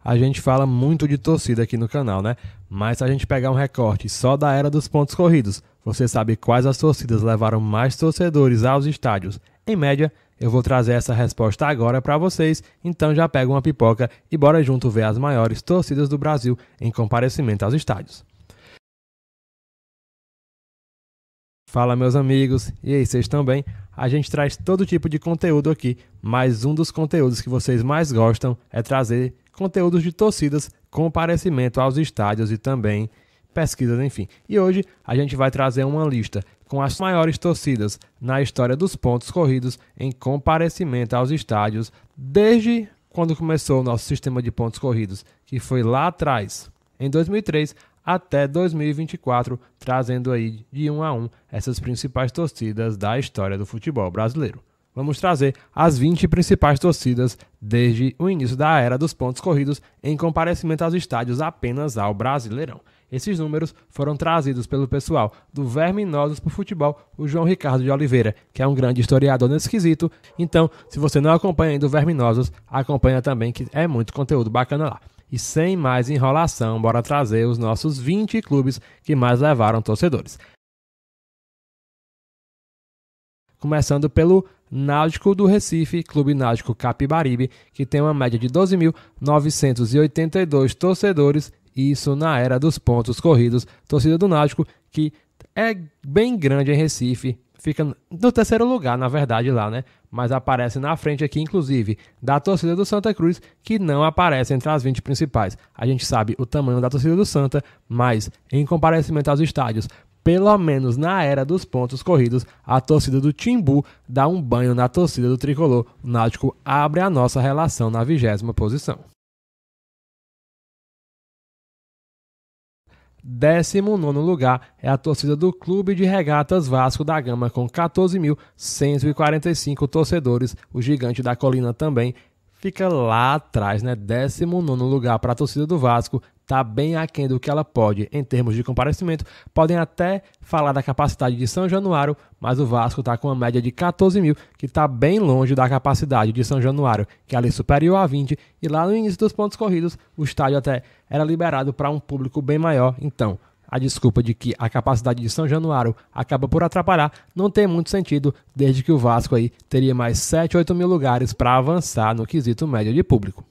A gente fala muito de torcida aqui no canal, né? Mas se a gente pegar um recorte só da era dos pontos corridos, você sabe quais as torcidas levaram mais torcedores aos estádios? Em média, eu vou trazer essa resposta agora para vocês, então já pega uma pipoca e bora junto ver as maiores torcidas do Brasil em comparecimento aos estádios. Fala, meus amigos, e aí, vocês estão bem? A gente traz todo tipo de conteúdo aqui, mas um dos conteúdos que vocês mais gostam é trazer conteúdos de torcidas, comparecimento aos estádios e também pesquisas, enfim. E hoje a gente vai trazer uma lista com as maiores torcidas na história dos pontos corridos em comparecimento aos estádios, desde quando começou o nosso sistema de pontos corridos, que foi lá atrás, em 2003, até 2024, trazendo aí de 1 a 1 essas principais torcidas da história do futebol brasileiro. Vamos trazer as 20 principais torcidas desde o início da era dos pontos corridos em comparecimento aos estádios apenas ao Brasileirão. Esses números foram trazidos pelo pessoal do Verminosos pro Futebol, o João Ricardo de Oliveira, que é um grande historiador nesse quesito. Então, se você não acompanha ainda o Verminosos, acompanha também, que é muito conteúdo bacana lá. E sem mais enrolação, bora trazer os nossos 20 clubes que mais levaram torcedores. Começando pelo Náutico do Recife, Clube Náutico Capibaribe, que tem uma média de 12.982 torcedores, isso na era dos pontos corridos. Torcida do Náutico, que é bem grande em Recife, fica no terceiro lugar, na verdade, lá, né? Mas aparece na frente aqui, inclusive, da torcida do Santa Cruz, que não aparece entre as 20 principais. A gente sabe o tamanho da torcida do Santa, mas em comparecimento aos estádios, pelo menos na era dos pontos corridos, a torcida do Timbu dá um banho na torcida do Tricolor. O Náutico abre a nossa relação na 20ª posição. 19º lugar é a torcida do Clube de Regatas Vasco da Gama, com 14.145 torcedores. O Gigante da Colina também fica lá atrás, né? 19º lugar para a torcida do Vasco. Está bem aquém do que ela pode em termos de comparecimento. Podem até falar da capacidade de São Januário, mas o Vasco está com uma média de 14 mil, que está bem longe da capacidade de São Januário, que é ali superior a 20. E lá no início dos pontos corridos, o estádio até era liberado para um público bem maior. Então, a desculpa de que a capacidade de São Januário acaba por atrapalhar não tem muito sentido, desde que o Vasco aí teria mais 7, 8 mil lugares para avançar no quesito média de público.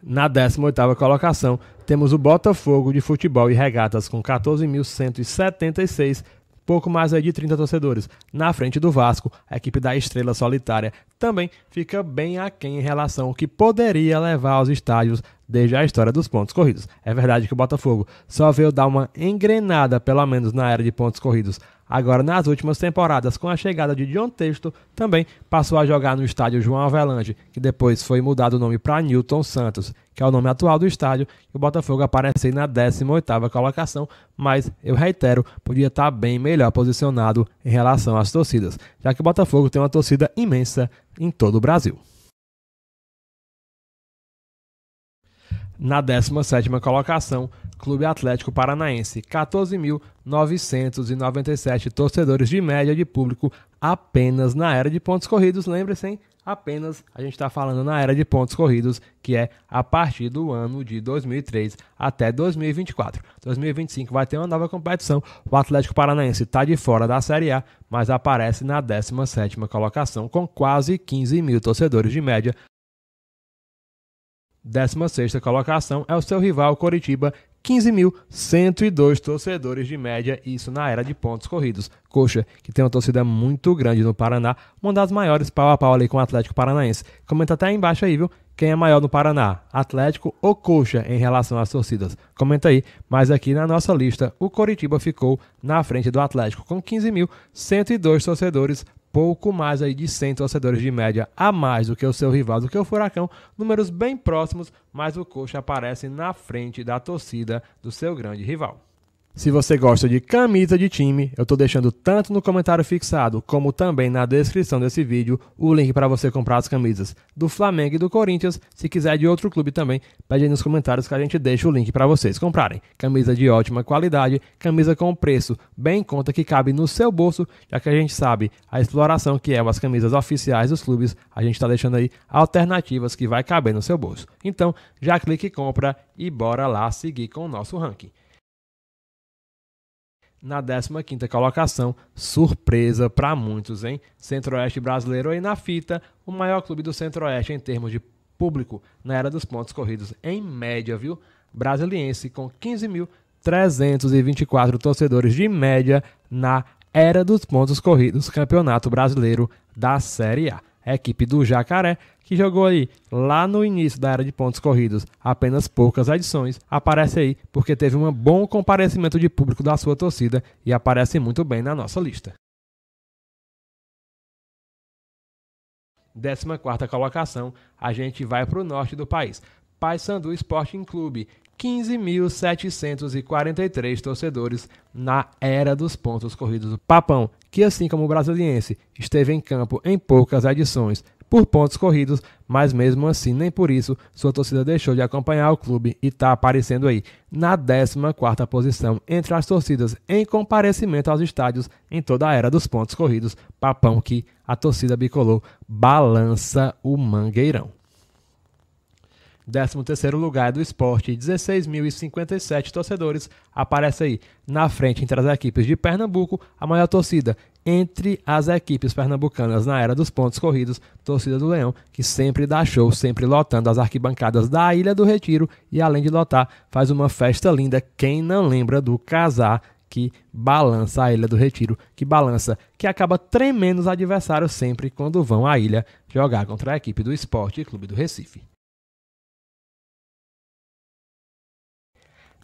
Na 18ª colocação, temos o Botafogo de Futebol e Regatas com 14.176, pouco mais de 30 torcedores. Na frente do Vasco, a equipe da Estrela Solitária também fica bem aquém em relação ao que poderia levar aos estádios desde a história dos pontos corridos. É verdade que o Botafogo só veio dar uma engrenada, pelo menos na era de pontos corridos, agora nas últimas temporadas, com a chegada de John Textor, também passou a jogar no estádio João Avelange, que depois foi mudado o nome para Newton Santos, que é o nome atual do estádio, e o Botafogo aparece na 18ª colocação, mas, eu reitero, podia estar bem melhor posicionado em relação às torcidas, já que o Botafogo tem uma torcida imensa em todo o Brasil. Na 17ª colocação, Clube Atlético Paranaense, 14.997 torcedores de média de público apenas na era de pontos corridos. Lembre-se, hein? Apenas a gente está falando na era de pontos corridos, que é a partir do ano de 2003 até 2024. 2025 vai ter uma nova competição. O Atlético Paranaense está de fora da Série A, mas aparece na 17ª colocação com quase 15 mil torcedores de média. 16ª colocação é o seu rival Coritiba, 15.102 torcedores de média, isso na era de pontos corridos. Coxa, que tem uma torcida muito grande no Paraná, uma das maiores pau a pau ali com o Atlético Paranaense. Comenta até aí embaixo aí, viu? Quem é maior no Paraná, Atlético ou Coxa em relação às torcidas? Comenta aí, mas aqui na nossa lista, o Coritiba ficou na frente do Atlético com 15.102 torcedores, pouco mais aí de 100 torcedores de média a mais do que o seu rival, do que o Furacão, números bem próximos, mas o Coxa aparece na frente da torcida do seu grande rival. Se você gosta de camisa de time, eu estou deixando tanto no comentário fixado como também na descrição desse vídeo o link para você comprar as camisas do Flamengo e do Corinthians. Se quiser de outro clube também, pede aí nos comentários que a gente deixa o link para vocês comprarem. Camisa de ótima qualidade, camisa com preço bem em conta que cabe no seu bolso, já que a gente sabe a exploração que é as camisas oficiais dos clubes, a gente está deixando aí alternativas que vai caber no seu bolso. Então, já clique e compra e bora lá seguir com o nosso ranking. Na 15ª colocação, surpresa para muitos, hein? Centro-Oeste brasileiro aí na fita, o maior clube do Centro-Oeste em termos de público na era dos pontos corridos em média, viu? Brasiliense com 15.324 torcedores de média na era dos pontos corridos, Campeonato Brasileiro da Série A. A equipe do Jacaré, que jogou aí lá no início da era de pontos corridos apenas poucas edições, aparece aí porque teve um bom comparecimento de público da sua torcida e aparece muito bem na nossa lista. 14ª colocação, a gente vai para o norte do país. Paysandu Sporting Clube, 15.743 torcedores na era dos pontos corridos do Papão, que assim como o Brasiliense, esteve em campo em poucas edições por pontos corridos, mas mesmo assim nem por isso sua torcida deixou de acompanhar o clube e está aparecendo aí na 14ª posição entre as torcidas em comparecimento aos estádios em toda a era dos pontos corridos. Papão que a torcida bicolor balança o Mangueirão. 13º lugar do Sport, 16.057 torcedores, aparece aí na frente entre as equipes de Pernambuco, a maior torcida entre as equipes pernambucanas na era dos pontos corridos, torcida do Leão, que sempre dá show, sempre lotando as arquibancadas da Ilha do Retiro e além de lotar, faz uma festa linda. Quem não lembra do Casar que balança a Ilha do Retiro, que balança, que acaba tremendo os adversários sempre quando vão à ilha jogar contra a equipe do Sport Clube do Recife.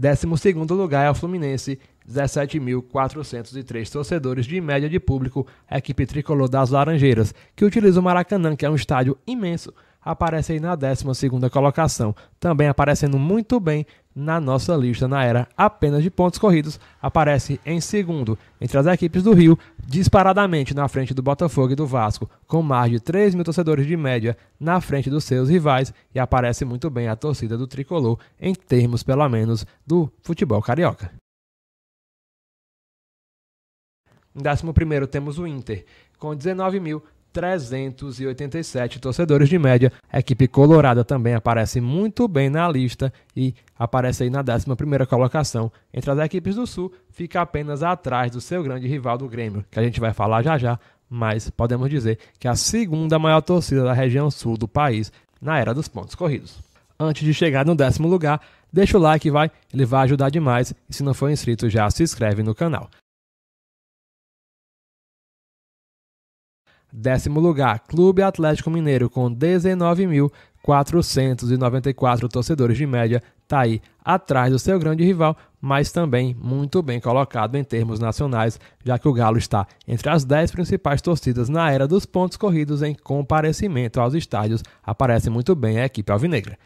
12º lugar é o Fluminense, 17.403 torcedores de média de público, a equipe tricolor das Laranjeiras, que utiliza o Maracanã, que é um estádio imenso, aparece aí na 12ª colocação, também aparecendo muito bem na nossa lista na era apenas de pontos corridos, aparece em segundo entre as equipes do Rio, disparadamente na frente do Botafogo e do Vasco, com mais de 3.000 torcedores de média na frente dos seus rivais e aparece muito bem a torcida do tricolor em termos pelo menos do futebol carioca. Em 11º temos o Inter, com 19.387 torcedores de média. A equipe colorada também aparece muito bem na lista e aparece aí na 11ª colocação. Entre as equipes do Sul, fica apenas atrás do seu grande rival do Grêmio, que a gente vai falar já já, mas podemos dizer que é a segunda maior torcida da região sul do país na era dos pontos corridos. Antes de chegar no 10º lugar, deixa o like, ele vai ajudar demais e se não for inscrito já se inscreve no canal. 10º lugar, Clube Atlético Mineiro, com 19.494 torcedores de média, está aí atrás do seu grande rival, mas também muito bem colocado em termos nacionais, já que o Galo está entre as 10 principais torcidas na era dos pontos corridos em comparecimento aos estádios, aparece muito bem a equipe alvinegra.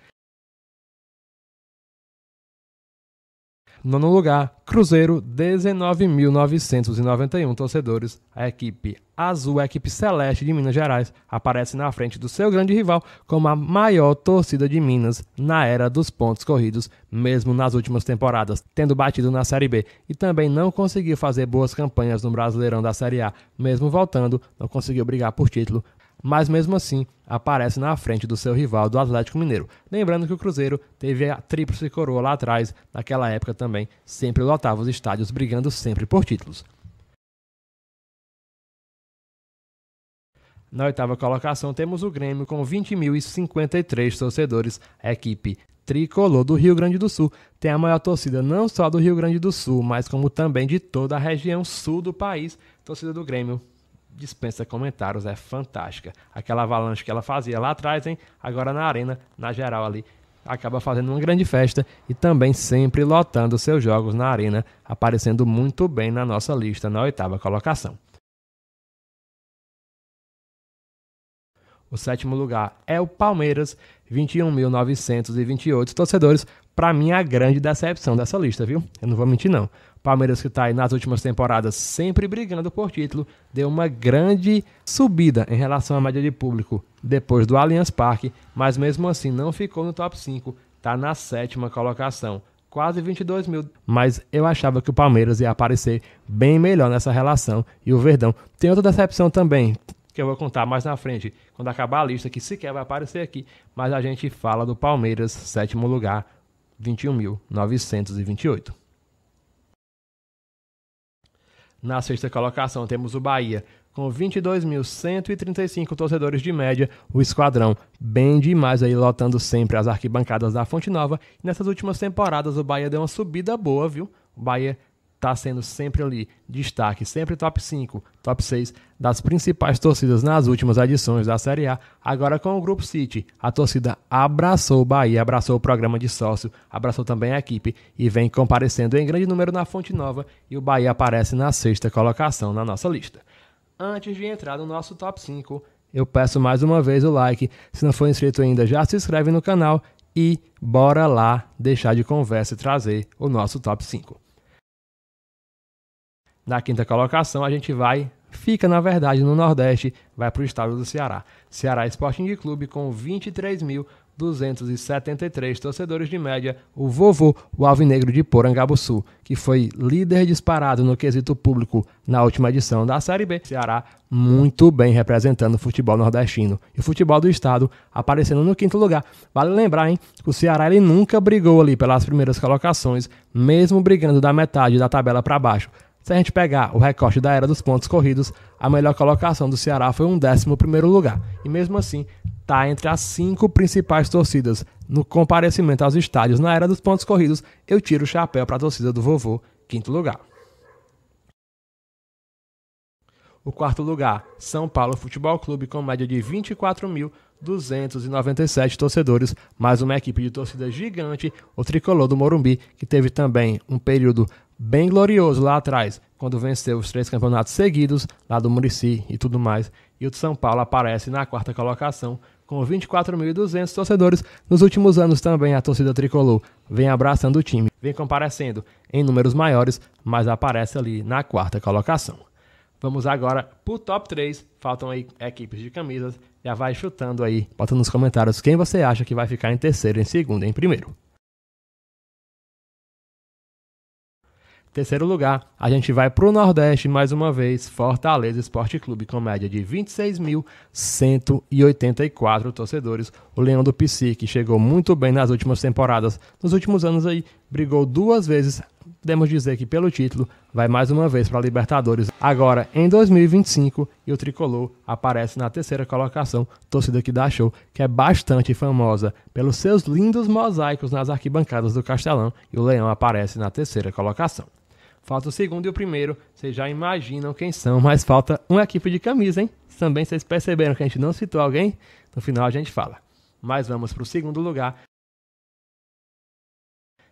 9º lugar, Cruzeiro, 19.991 torcedores. A equipe azul, a equipe celeste de Minas Gerais, aparece na frente do seu grande rival como a maior torcida de Minas na era dos pontos corridos, mesmo nas últimas temporadas, tendo batido na Série B e também não conseguiu fazer boas campanhas no Brasileirão da Série A, mesmo voltando, não conseguiu brigar por título, mas mesmo assim aparece na frente do seu rival do Atlético Mineiro. Lembrando que o Cruzeiro teve a tríplice coroa lá atrás, naquela época também, sempre lotava os estádios, brigando sempre por títulos. Na 8ª colocação temos o Grêmio com 20.053 torcedores. A equipe tricolor do Rio Grande do Sul tem a maior torcida não só do Rio Grande do Sul, mas como também de toda a região sul do país. A torcida do Grêmio dispensa comentários, é fantástica. Aquela avalanche que ela fazia lá atrás, agora na arena, na geral ali, acaba fazendo uma grande festa e também sempre lotando seus jogos na arena, aparecendo muito bem na nossa lista na 8ª colocação. O 7º lugar é o Palmeiras, 21.928 torcedores. Para mim, a grande decepção dessa lista, viu? Eu não vou mentir, não. Palmeiras, que está aí nas últimas temporadas sempre brigando por título, deu uma grande subida em relação à média de público depois do Allianz Parque, mas mesmo assim não ficou no top 5, está na 7ª colocação. Quase 22 mil, mas eu achava que o Palmeiras ia aparecer bem melhor nessa relação, e o Verdão tem outra decepção também, que eu vou contar mais na frente, quando acabar a lista, que sequer vai aparecer aqui, mas a gente fala do Palmeiras, 7º lugar, 21.928. Na 6ª colocação temos o Bahia, com 22.135 torcedores de média, o esquadrão bem demais aí, lotando sempre as arquibancadas da Fonte Nova. E nessas últimas temporadas o Bahia deu uma subida boa, viu? O Bahia está sendo sempre ali destaque, sempre top 5, top 6 das principais torcidas nas últimas edições da Série A. Agora com o Grupo City, a torcida abraçou o Bahia, abraçou o programa de sócio, abraçou também a equipe e vem comparecendo em grande número na Fonte Nova, e o Bahia aparece na 6ª colocação na nossa lista. Antes de entrar no nosso top 5, eu peço mais uma vez o like. Se não for inscrito ainda, já se inscreve no canal e bora lá deixar de conversa e trazer o nosso top 5. Na 5ª colocação a gente fica na verdade no Nordeste, vai para o estado do Ceará. Ceará Sporting Clube com 23.273 torcedores de média, o vovô, o Alvinegro de Porangabuçu, que foi líder disparado no quesito público na última edição da Série B. Ceará muito bem representando o futebol nordestino, e o futebol do estado aparecendo no 5º lugar. Vale lembrar, hein, que o Ceará ele nunca brigou ali pelas primeiras colocações, mesmo brigando da metade da tabela para baixo. Se a gente pegar o recorte da era dos pontos corridos, a melhor colocação do Ceará foi um 11º lugar. E mesmo assim, está entre as 5 principais torcidas no comparecimento aos estádios na era dos pontos corridos. Eu tiro o chapéu para a torcida do vovô, 5º lugar. O 4º lugar, São Paulo Futebol Clube, com média de 24.297 torcedores, mais uma equipe de torcida gigante, o Tricolor do Morumbi, que teve também um período bem glorioso lá atrás, quando venceu os 3 campeonatos seguidos, lá do Muricy e tudo mais. E o de São Paulo aparece na 4ª colocação, com 24.200 torcedores. Nos últimos anos também a torcida tricolor vem abraçando o time, vem comparecendo em números maiores, mas aparece ali na 4ª colocação. Vamos agora pro top 3, faltam aí equipes de camisas, já vai chutando aí, bota nos comentários quem você acha que vai ficar em terceiro, em segundo e em primeiro. 3º lugar, a gente vai pro Nordeste mais uma vez, Fortaleza Esporte Clube, com média de 26.184 torcedores. O Leão do Pici, que chegou muito bem nas últimas temporadas, nos últimos anos aí, brigou 2 vezes, podemos dizer que pelo título, vai mais uma vez para a Libertadores. Agora, em 2025, e o Tricolor aparece na 3ª colocação, torcida que dá show, que é bastante famosa pelos seus lindos mosaicos nas arquibancadas do Castelão, e o Leão aparece na 3ª colocação. Falta o segundo e o primeiro, vocês já imaginam quem são, mas falta uma equipe de camisa, hein? Também vocês perceberam que a gente não citou alguém? No final a gente fala. Mas vamos para o segundo lugar,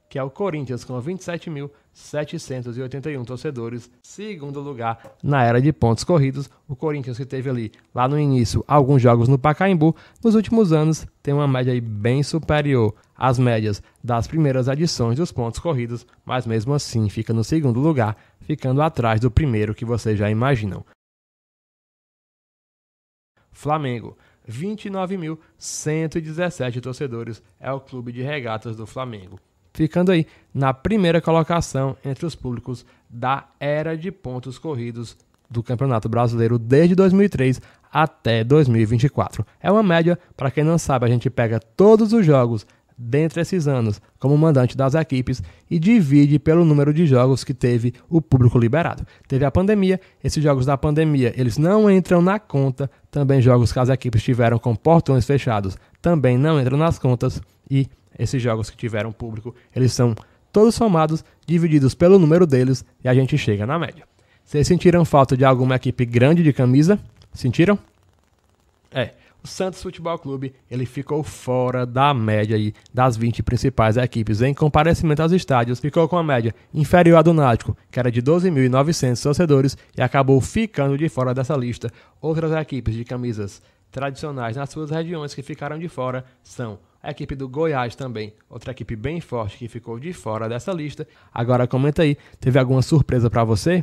que é o Corinthians, com 27.781 torcedores. Segundo lugar, na era de pontos corridos, o Corinthians, que teve ali, lá no início, alguns jogos no Pacaembu, nos últimos anos tem uma média aí bem superior às médias das primeiras edições dos pontos corridos, mas mesmo assim fica no segundo lugar, ficando atrás do primeiro, que vocês já imaginam. Flamengo, 29.117 torcedores, é o clube de regatas do Flamengo, ficando aí na 1ª colocação entre os públicos da era de pontos corridos do Campeonato Brasileiro desde 2003 até 2024. É uma média, para quem não sabe, a gente pega todos os jogos dentre esses anos como mandante das equipes e divide pelo número de jogos que teve o público liberado. Teve a pandemia, esses jogos da pandemia eles não entram na conta, também jogos que as equipes tiveram com portões fechados também não entram nas contas, e esses jogos que tiveram público, eles são todos somados, divididos pelo número deles, e a gente chega na média. Vocês sentiram falta de alguma equipe grande de camisa? Sentiram? O Santos Futebol Clube, ele ficou fora da média aí das 20 principais equipes em comparecimento aos estádios, ficou com a média inferior à do Náutico, que era de 12.900 torcedores, e acabou ficando de fora dessa lista. Outras equipes de camisas tradicionais nas suas regiões que ficaram de fora são A equipe do Goiás também, outra equipe bem forte que ficou de fora dessa lista. Agora comenta aí, teve alguma surpresa pra você?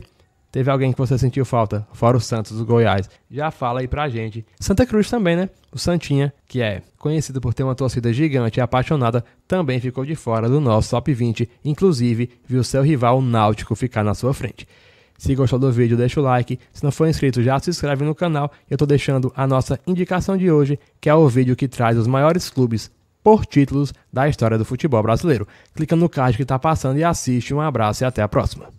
Teve alguém que você sentiu falta, fora o Santos do Goiás? Já fala aí pra gente. Santa Cruz também, né? O Santinha, que é conhecido por ter uma torcida gigante e apaixonada, também ficou de fora do nosso top 20, inclusive viu seu rival Náutico ficar na sua frente. Se gostou do vídeo, deixa o like. Se não for inscrito, já se inscreve no canal. Eu tô deixando a nossa indicação de hoje, que é o vídeo que traz os maiores clubes por títulos da história do futebol brasileiro. Clica no card que tá passando e assiste. Um abraço e até a próxima.